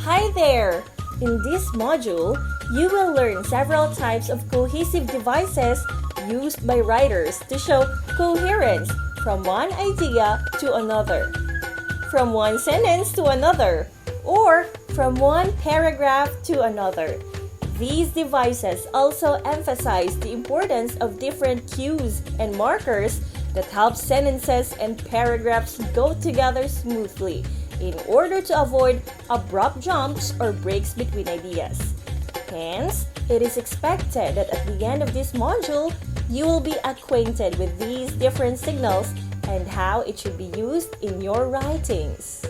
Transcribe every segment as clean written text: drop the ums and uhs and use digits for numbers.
Hi there! In this module, you will learn several types of cohesive devices used by writers to show coherence from one idea to another, from one sentence to another, or from one paragraph to another. These devices also emphasize the importance of different cues and markers that help sentences and paragraphs go together smoothly in order to avoid abrupt jumps or breaks between ideas. Hence, it is expected that at the end of this module, you will be acquainted with these different signals and how it should be used in your writings.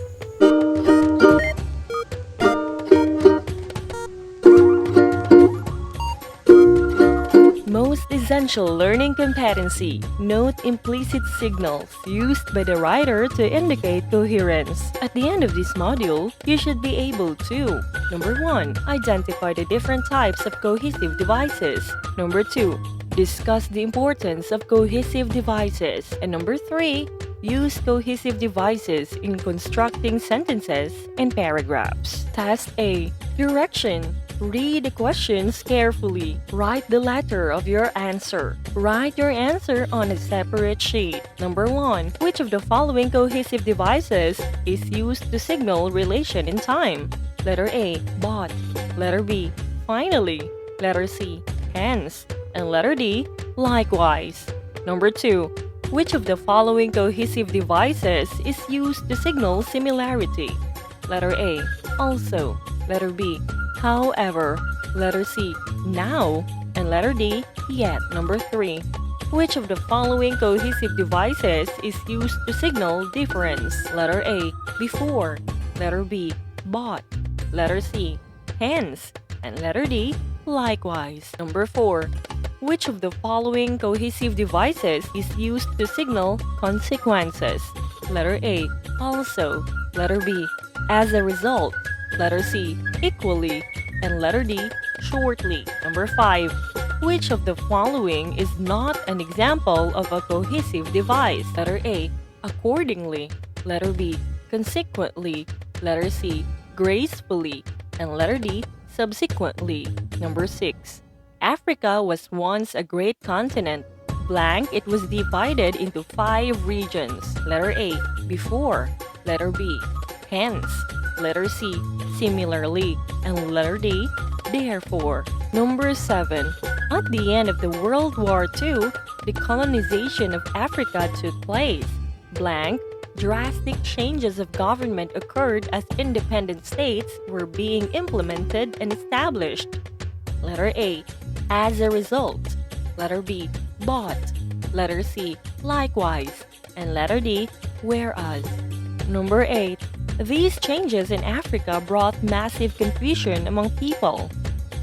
Most essential learning competency. Note implicit signals used by the writer to indicate coherence. At the end of this module, you should be able to: Number 1. Identify the different types of cohesive devices. Number 2. Discuss the importance of cohesive devices. And number 3. Use cohesive devices in constructing sentences and paragraphs. Task A. Direction. Read the questions carefully. Write the letter of your answer. Write your answer on a separate sheet. Number 1. Which of the following cohesive devices is used to signal relation in time? Letter A. But. Letter B. Finally. Letter C. Hence. And letter D. Likewise. Number 2. Which of the following cohesive devices is used to signal similarity? Letter A. Also. Letter B. However. Letter C. Now. And letter D. Yet. Number 3. Which of the following cohesive devices is used to signal difference? Letter A. Before. Letter B. But. Letter C. Hence. And letter D. Likewise. Number 4. Which of the following cohesive devices is used to signal consequences? Letter A. Also. Letter B. As a result. Letter C. Equally. And letter D. Shortly. Number 5. Which of the following is not an example of a cohesive device? Letter A. Accordingly. Letter B. Consequently. Letter C. Gracefully. And letter D. Subsequently. Number 6. Africa was once a great continent. Blank, it was divided into 5 regions. Letter A. Before. Letter B. Hence. Letter C. Similarly. And letter D. Therefore. Number 7. At the end of the World War II, the colonization of Africa took place. Blank, drastic changes of government occurred as independent states were being implemented and established. Letter A. As a result. Letter B. But. Letter C. Likewise. And letter D. Whereas. Number 8. These changes in Africa brought massive confusion among people.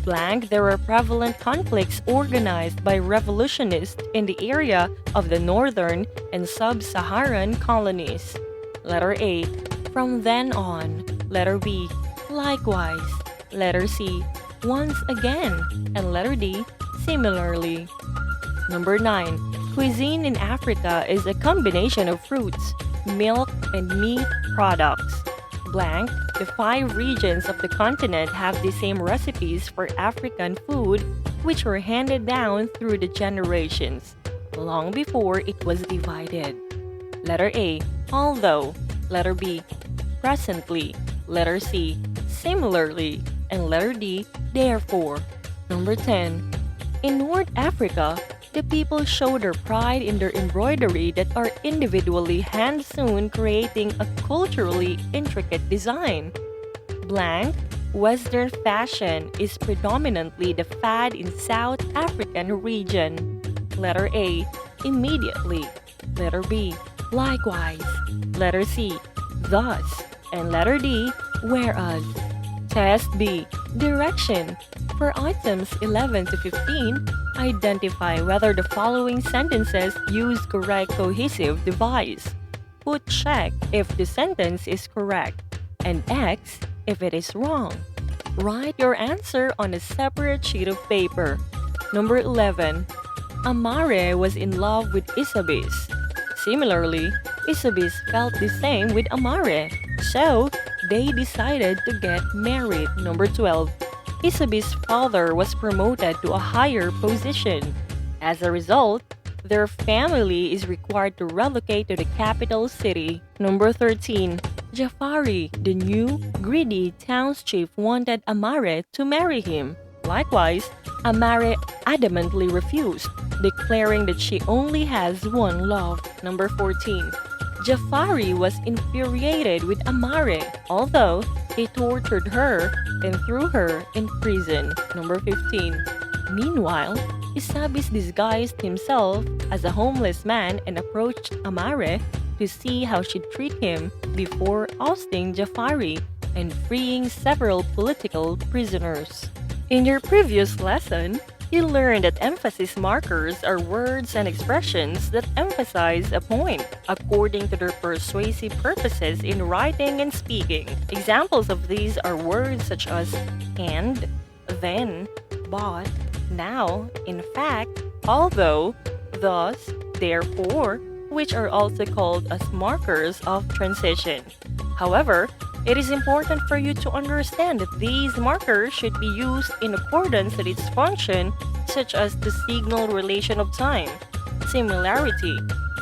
Blank, there were prevalent conflicts organized by revolutionists in the area of the northern and sub-Saharan colonies. Letter A. From then on. Letter B. Likewise. Letter C. Once again. And letter D. Similarly. Number 9. Cuisine in Africa is a combination of fruits, milk, and meat products. Blank, the 5 regions of the continent have the same recipes for African food which were handed down through the generations, long before it was divided. Letter A. Although. Letter B. Presently. Letter C. Similarly. And letter D. Therefore. Number 10. In North Africa, the people show their pride in their embroidery that are individually hand-sewn, creating a culturally intricate design. Blank, Western fashion is predominantly the fad in South African region. Letter A. Immediately. Letter B. Likewise. Letter C. Thus. And letter D. Whereas. Test B. Direction. For items 11 to 15, identify whether the following sentences use correct cohesive device. Put check if the sentence is correct, and X if it is wrong. Write your answer on a separate sheet of paper. Number 11. Amare was in love with Isabis. Similarly, Isabis felt the same with Amare. So, they decided to get married. Number 12. Isabe's father was promoted to a higher position. As a result, their family is required to relocate to the capital city. Number 13. Jafari, the new, greedy townschief, wanted Amare to marry him. Likewise, Amare adamantly refused, declaring that she only has one love. Number 14. Jafari was infuriated with Amare, although he tortured her and threw her in prison. Number 15. Meanwhile, Isabis disguised himself as a homeless man and approached Amare to see how she'd treat him before ousting Jafari and freeing several political prisoners. In your previous lesson, you learned that emphasis markers are words and expressions that emphasize a point according to their persuasive purposes in writing and speaking. Examples of these are words such as and, then, but, now, in fact, although, thus, therefore, which are also called as markers of transition. However, it is important for you to understand that these markers should be used in accordance with its function, such as the signal relation of time, similarity,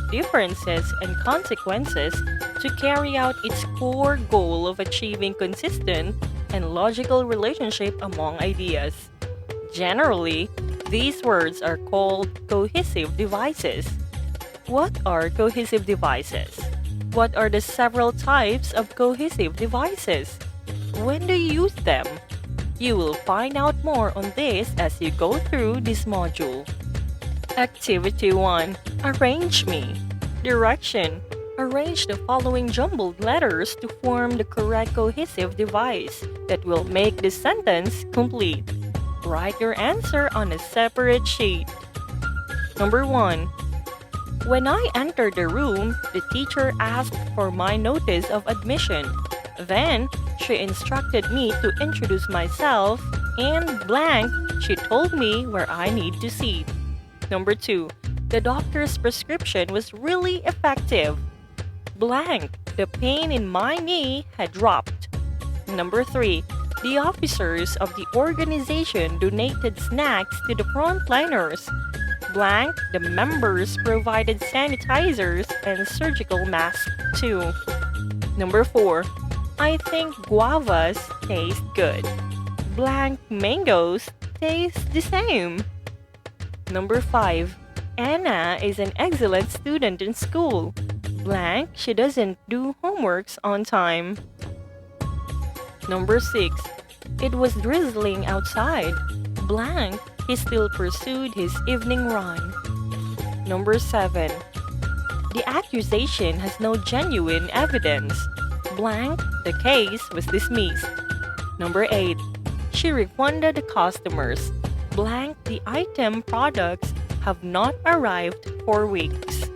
differences, and consequences to carry out its core goal of achieving consistent and logical relationship among ideas. Generally, these words are called cohesive devices. What are cohesive devices? What are the several types of cohesive devices? When do you use them? You will find out more on this as you go through this module. Activity 1. Arrange me. Direction. Arrange the following jumbled letters to form the correct cohesive device that will make the sentence complete. Write your answer on a separate sheet. Number 1. When I entered the room, the teacher asked for my notice of admission. Then, she instructed me to introduce myself and blank, she told me where I need to sit. Number 2. The doctor's prescription was really effective. Blank, the pain in my knee had dropped. Number 3. The officers of the organization donated snacks to the frontliners. Blank, the members provided sanitizers and surgical masks too. Number 4. I think guavas taste good. Blank, mangoes taste the same. Number 5. Anna is an excellent student in school. Blank, she doesn't do homeworks on time. Number 6. It was drizzling outside. Blank, he still pursued his evening run. Number 7. The accusation has no genuine evidence. Blank, the case was dismissed. Number 8. She refunded the customers. Blank, the item products have not arrived for weeks.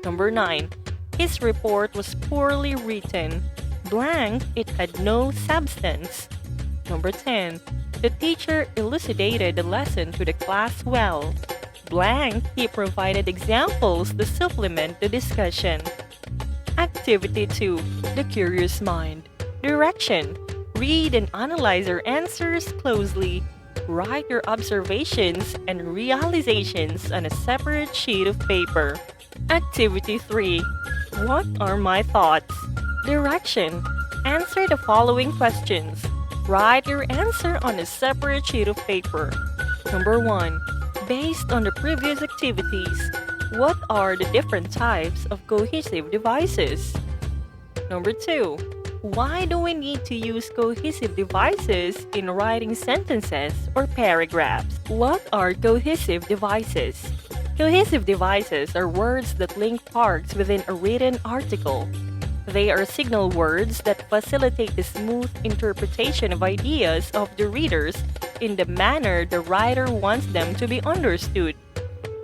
Number 9. His report was poorly written. Blank, it had no substance. Number 10. The teacher elucidated the lesson to the class well. Blank, he provided examples to supplement the discussion. Activity 2. The Curious Mind. Direction. Read and analyze your answers closely. Write your observations and realizations on a separate sheet of paper. Activity 3. What are my thoughts? Direction. Answer the following questions. Write your answer on a separate sheet of paper. Number 1. Based on the previous activities, what are the different types of cohesive devices? Number 2. Why do we need to use cohesive devices in writing sentences or paragraphs? What are cohesive devices? Cohesive devices are words that link parts within a written article. They are signal words that facilitate the smooth interpretation of ideas of the readers in the manner the writer wants them to be understood.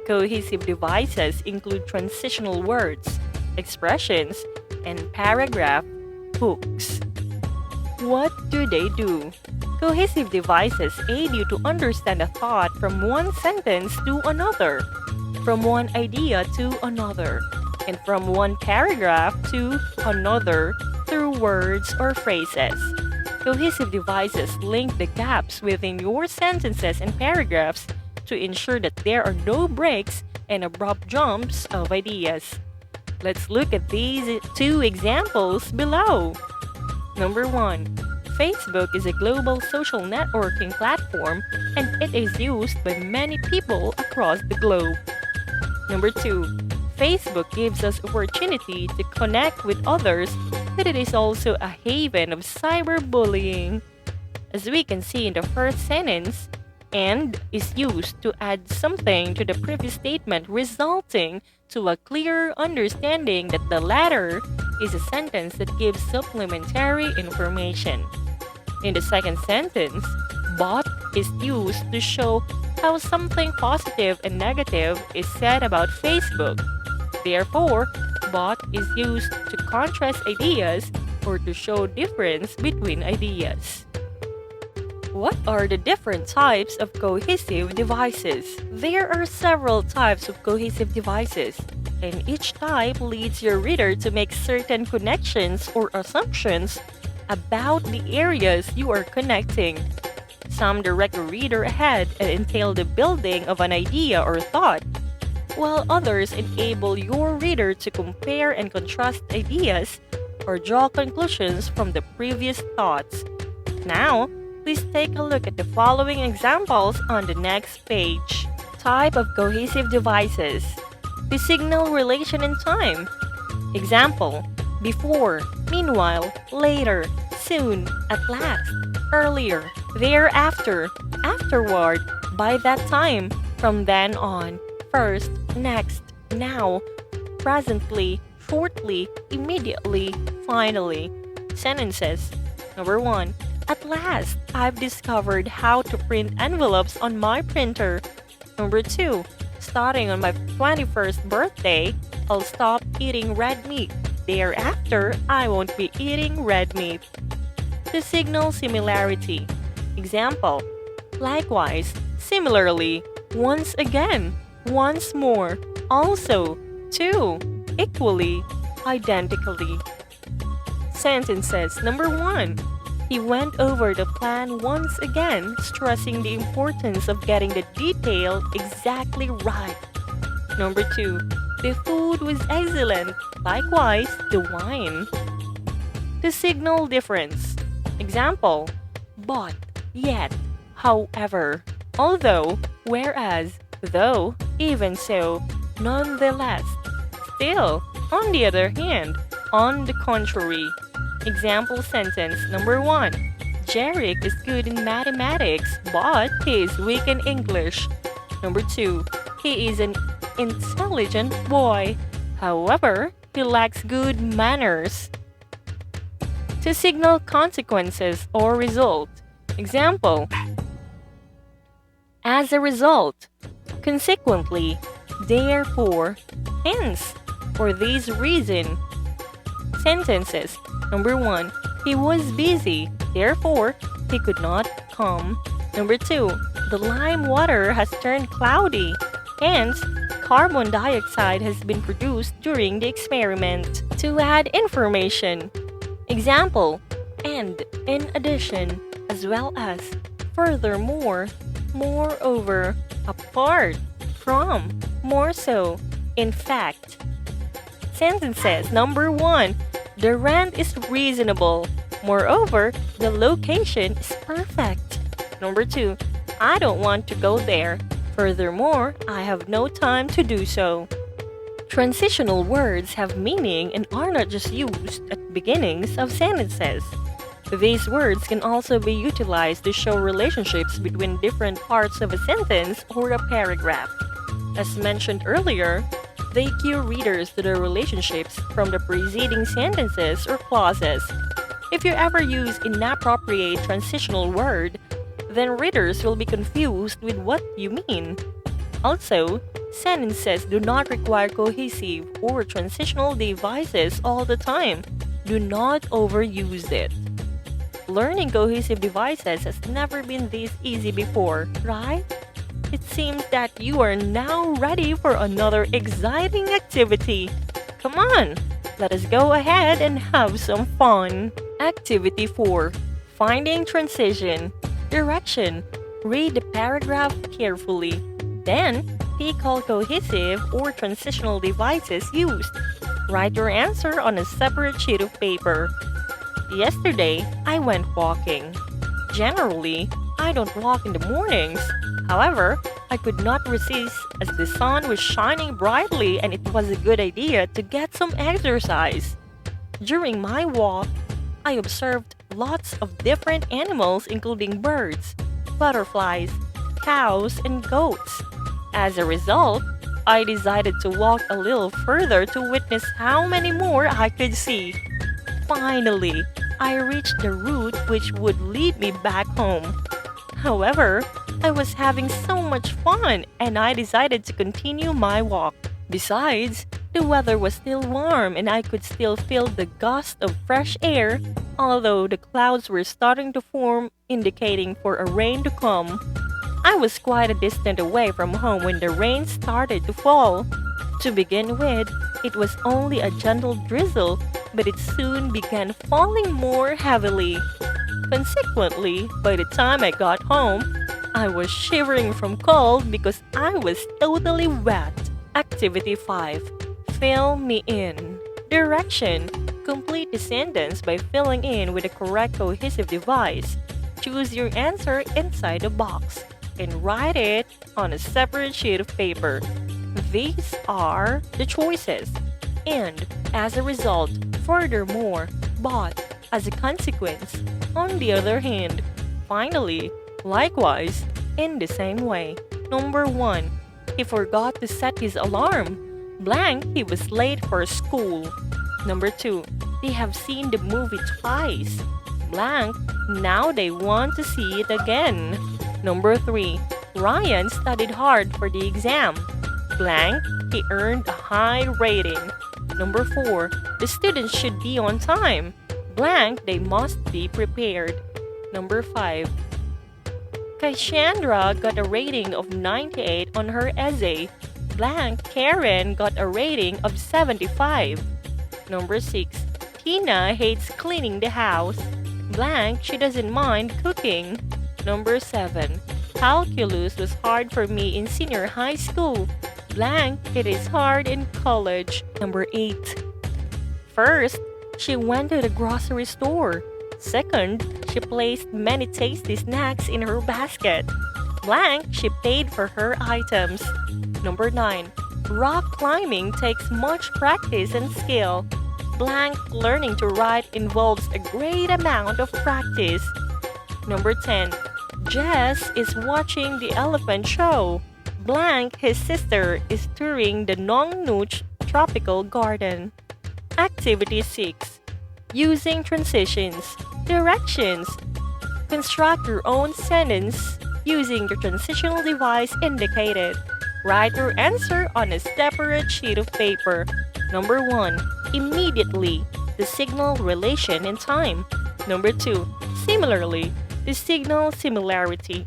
Cohesive devices include transitional words, expressions, and paragraph hooks. What do they do? Cohesive devices aid you to understand a thought from one sentence to another, from one idea to another, and from one paragraph to another through words or phrases. Cohesive devices link the gaps within your sentences and paragraphs to ensure that there are no breaks and abrupt jumps of ideas. Let's look at these two examples below. Number 1. Facebook is a global social networking platform and it is used by many people across the globe. Number 2. Facebook gives us opportunity to connect with others, but it is also a haven of cyberbullying. As we can see in the first sentence, "and" is used to add something to the previous statement, resulting to a clearer understanding that the latter is a sentence that gives supplementary information. In the second sentence, "but" is used to show how something positive and negative is said about Facebook. Therefore, "but" is used to contrast ideas or to show difference between ideas. What are the different types of cohesive devices? There are several types of cohesive devices, and each type leads your reader to make certain connections or assumptions about the areas you are connecting. Some direct the reader ahead and entail the building of an idea or thought, while others enable your reader to compare and contrast ideas or draw conclusions from the previous thoughts. Now, please take a look at the following examples on the next page. Type of cohesive devices. The signal relation in time. Example: before, meanwhile, later, soon, at last, earlier, thereafter, afterward, by that time, from then on, first, next, now, presently, shortly, immediately, finally. Sentences. Number 1. At last, I've discovered how to print envelopes on my printer. Number 2. Starting on my 21st birthday, I'll stop eating red meat. Thereafter, I won't be eating red meat. To signal similarity. Example: likewise, similarly, once again, once more, also, too, equally, identically. Sentences. Number 1. He went over the plan once again, stressing the importance of getting the detail exactly right. Number 2. The food was excellent, likewise the wine. To signal difference. Example: but, yet, however, although, whereas, though, even so, nonetheless, still, on the other hand, on the contrary. Example sentence. Number 1. Jerick is good in mathematics, but he is weak in English. Number 2. He is an intelligent boy. However, he lacks good manners. To signal consequences or result. Example: as a result, consequently, therefore, hence, for this reason. Sentences. Number 1. He was busy, therefore, he could not come. Number 2. The lime water has turned cloudy, hence, carbon dioxide has been produced during the experiment. To add information. Example: and, in addition, as well as, furthermore, moreover, apart from, more so, in fact. Sentences. Number 1. The rent is reasonable. Moreover, the location is perfect. Number 2. I don't want to go there. Furthermore, I have no time to do so. Transitional words have meaning and are not just used at beginnings of sentences. These words can also be utilized to show relationships between different parts of a sentence or a paragraph. As mentioned earlier, they cue readers to the relationships from the preceding sentences or clauses. If you ever use inappropriate transitional word, then readers will be confused with what you mean. Also, sentences do not require cohesive or transitional devices all the time. Do not overuse it. Learning cohesive devices has never been this easy before, right? It seems that you are now ready for another exciting activity. Come on, Let us go ahead and have some fun. Activity 4. Finding transition. Direction. Read the paragraph carefully. Then, pick all cohesive or transitional devices used. Write your answer on a separate sheet of paper. Yesterday, I went walking. Generally, I don't walk in the mornings. However, I could not resist as the sun was shining brightly and it was a good idea to get some exercise. During my walk, I observed lots of different animals including birds, butterflies, cows, and goats. As a result, I decided to walk a little further to witness how many more I could see. Finally, I reached the route which would lead me back home. However, I was having so much fun and I decided to continue my walk. Besides, the weather was still warm and I could still feel the gust of fresh air, although the clouds were starting to form, indicating for a rain to come. I was quite a distance away from home when the rain started to fall. To begin with, it was only a gentle drizzle, but it soon began falling more heavily. Consequently, by the time I got home, I was shivering from cold because I was totally wet. Activity 5. Fill me in. Direction. Complete the sentence by filling in with the correct cohesive device. Choose your answer inside the box and write it on a separate sheet of paper. These are the choices. And, as a result, furthermore, but, as a consequence, on the other hand, finally, likewise, in the same way. Number 1. He forgot to set his alarm. Blank, he was late for school. Number 2. They have seen the movie twice. Blank, now they want to see it again. Number 3. Ryan studied hard for the exam. Blank, he earned a high rating. Number 4. The students should be on time. Blank, they must be prepared. Number 5. Cassandra got a rating of 98 on her essay. Blank, Karen got a rating of 75. Number 6. Tina hates cleaning the house. Blank, she doesn't mind cooking. Number 7. Calculus was hard for me in senior high school. Blank, it is hard in college. Number 8. First, she went to the grocery store. Second, she placed many tasty snacks in her basket. Blank, she paid for her items. Number 9. Rock climbing takes much practice and skill. Blank, learning to ride involves a great amount of practice. Number 10. Jess is watching the elephant show. Blank, his sister, is touring the Nong Nooch Tropical Garden. Activity 6. Using transitions. Directions. Construct your own sentence using the transitional device indicated. Write your answer on a separate sheet of paper. Number 1. Immediately. The signal relation in time. Number 2. Similarly. The signal similarity.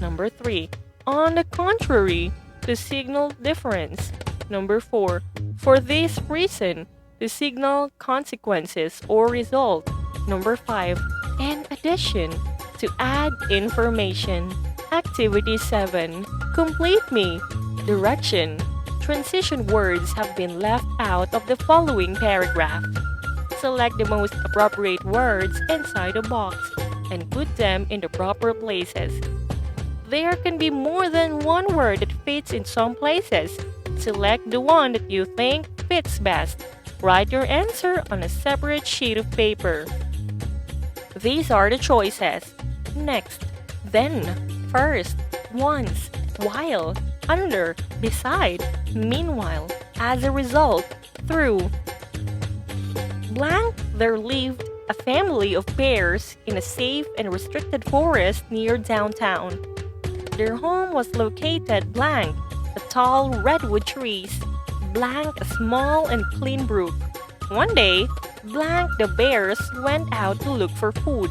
Number 3. On the contrary. The signal difference. Number 4. For this reason. The signal consequences or result. Number 5. In addition. To add information. Activity 7. Complete me. Direction. Transition words have been left out of the following paragraph. Select the most appropriate words inside the box and put them in the proper places. There can be more than one word that fits in some places. Select the one that you think fits best. Write your answer on a separate sheet of paper. These are the choices. Next, then, first, once, while, under, beside, meanwhile, as a result, through. Blank, there lived a family of bears in a safe and restricted forest near downtown. Their home was located blank, the tall redwood trees, blank, a small and clean brook. One day, blank, the bears went out to look for food.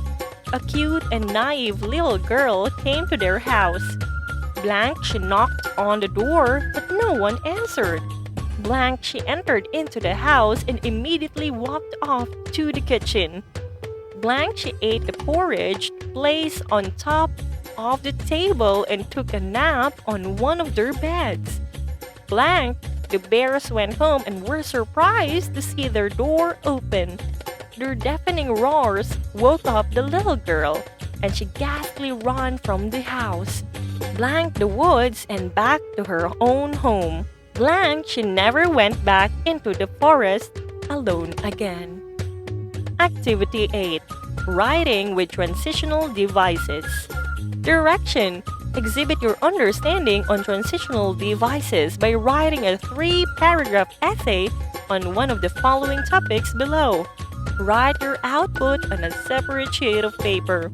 A cute and naive little girl came to their house. Blank, she knocked on the door, but no one answered. Blank, she entered into the house and immediately walked off to the kitchen. Blank, she ate the porridge placed on top of the table and took a nap on one of their beds. Blank, the bears went home and were surprised to see their door open. Their deafening roars woke up the little girl, and she ghastly ran from the house. Blank the woods and back to her own home. Blank, she never went back into the forest alone again. Activity 8. Writing with transitional devices. Direction. Exhibit your understanding on transitional devices by writing a 3-paragraph essay on one of the following topics below. Write your output on a separate sheet of paper.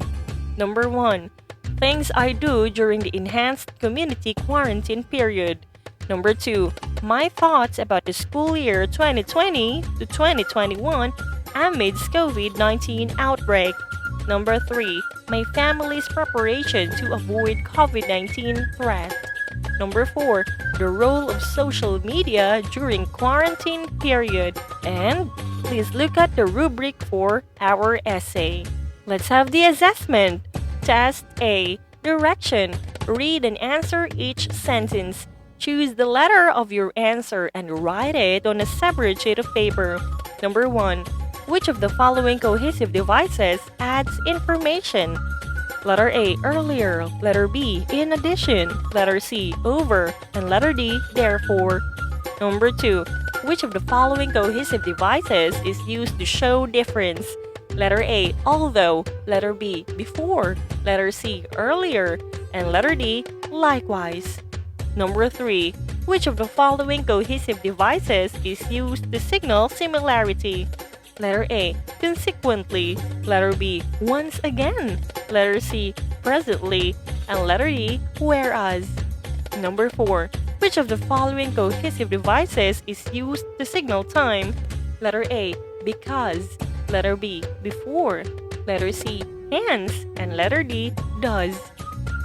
Number 1. Things I do during the enhanced community quarantine period. Number 2. My thoughts about the school year 2020 to 2021 amidst COVID-19 outbreak. Number 3. My family's preparation to avoid COVID-19 threat. Number 4. The role of social media during quarantine period. And please look at the rubric for our essay. Let's have the assessment. Test A. Direction. Read and answer each sentence. Choose the letter of your answer and write it on a separate sheet of paper. Number 1. Which of the following cohesive devices adds information? Letter A, earlier. Letter B, in addition. Letter C, over. And letter D, therefore. Number 2. Which of the following cohesive devices is used to show difference? Letter A, although. Letter B, before. Letter C, earlier. And letter D, likewise. Number 3. Which of the following cohesive devices is used to signal similarity? Letter A, consequently. Letter B, once again. Letter C, presently. And letter D, whereas. Number 4. Which of the following cohesive devices is used to signal time? Letter A, because. Letter B, before. Letter C, hence. And letter D, does.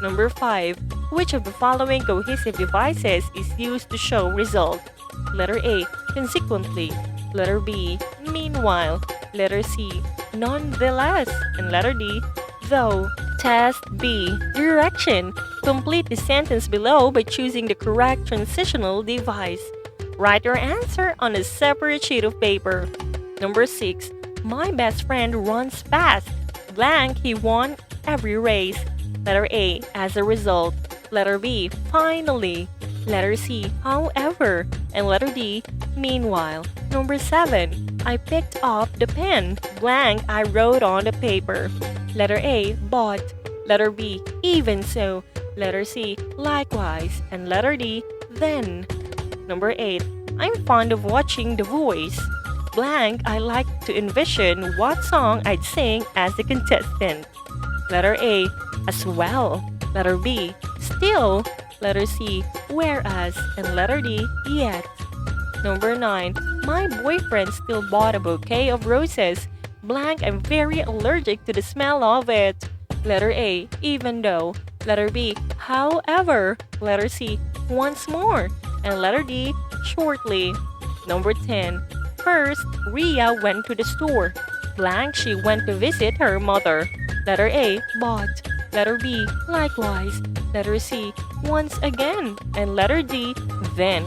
Number 5. Which of the following cohesive devices is used to show result? Letter A, consequently. Letter B, meanwhile. Letter C, nonetheless. And letter D, though. Test B. Direction. Complete the sentence below by choosing the correct transitional device. Write your answer on a separate sheet of paper. Number 6. My best friend runs fast. Blank, he won every race. Letter A, as a result. Letter B, finally. Letter C, however. And letter D, meanwhile. Number 7. I picked up the pen. Blank, I wrote on the paper. Letter A, but. Letter B, even so. Letter C, likewise. And letter D, then. Number 8. I'm fond of watching The Voice. Blank, I like to envision what song I'd sing as the contestant. Letter A, as well. Letter B, still. Letter C, whereas. And letter D, yet. Number 9. My boyfriend still bought a bouquet of roses. Blank, I'm very allergic to the smell of it. Letter A, even though. Letter B, however. Letter C, once more. And letter D, shortly. Number 10. First, Ria went to the store. Blank, she went to visit her mother. Letter A, but. Letter B, likewise. Letter C, once again. And letter D, then.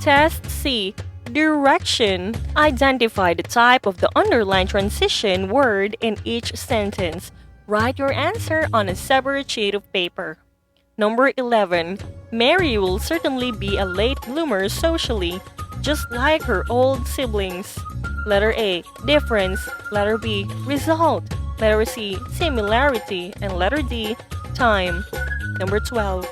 Test C. Direction. Identify the type of the underlined transition word in each sentence. Write your answer on a separate sheet of paper. Number 11. Mary will certainly be a late bloomer socially, just like her old siblings. Letter A, difference. Letter B, result. Letter C, similarity. And letter D, time. Number 12.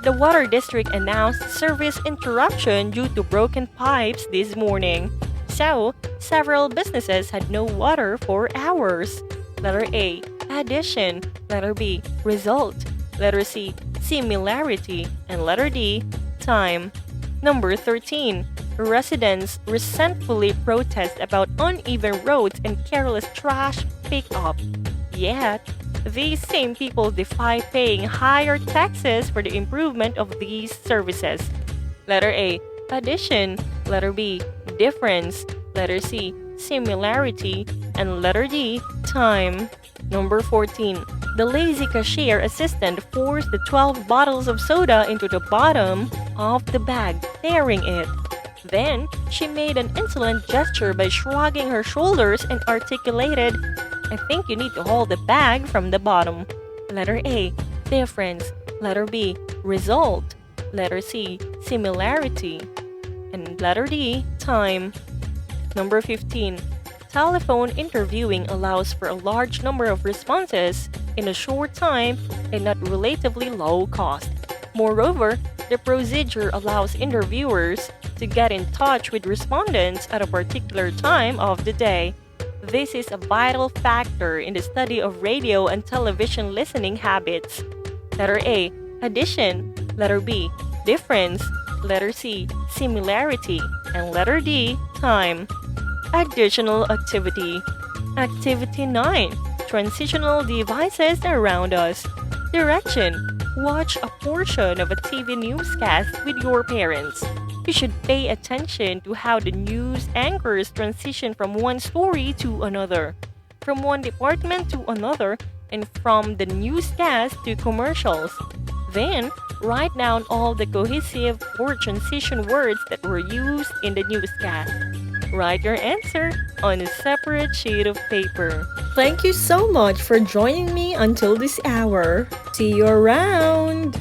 The water district announced service interruption due to broken pipes this morning. So, several businesses had no water for hours. Letter A, addition. Letter B, result. Letter C, similarity. And letter D, time. Number 13. Residents resentfully protest about uneven roads and careless trash pickup. Yet, these same people defy paying higher taxes for the improvement of these services. Letter A, addition. Letter B, difference. Letter C, similarity. And letter D, time. Number 14. The lazy cashier assistant forced the 12 bottles of soda into the bottom of the bag, tearing it. Then, she made an insolent gesture by shrugging her shoulders and articulated, "I think you need to hold the bag from the bottom." Letter A, difference. Letter B, result. Letter C, similarity. And letter D, time. Number 15. Telephone interviewing allows for a large number of responses in a short time and at relatively low cost. Moreover, the procedure allows interviewers to get in touch with respondents at a particular time of the day. This is a vital factor in the study of radio and television listening habits. Letter A, addition. Letter B, difference. Letter C, similarity. And letter D, time. Additional activity. Activity 9. Transitional devices around us. Direction. Watch a portion of a TV newscast with your parents. You should pay attention to how the news anchors transition from one story to another, from one department to another, and from the newscast to commercials. Then, write down all the cohesive or transition words that were used in the newscast. Write your answer on a separate sheet of paper. Thank you so much for joining me until this hour. See you around!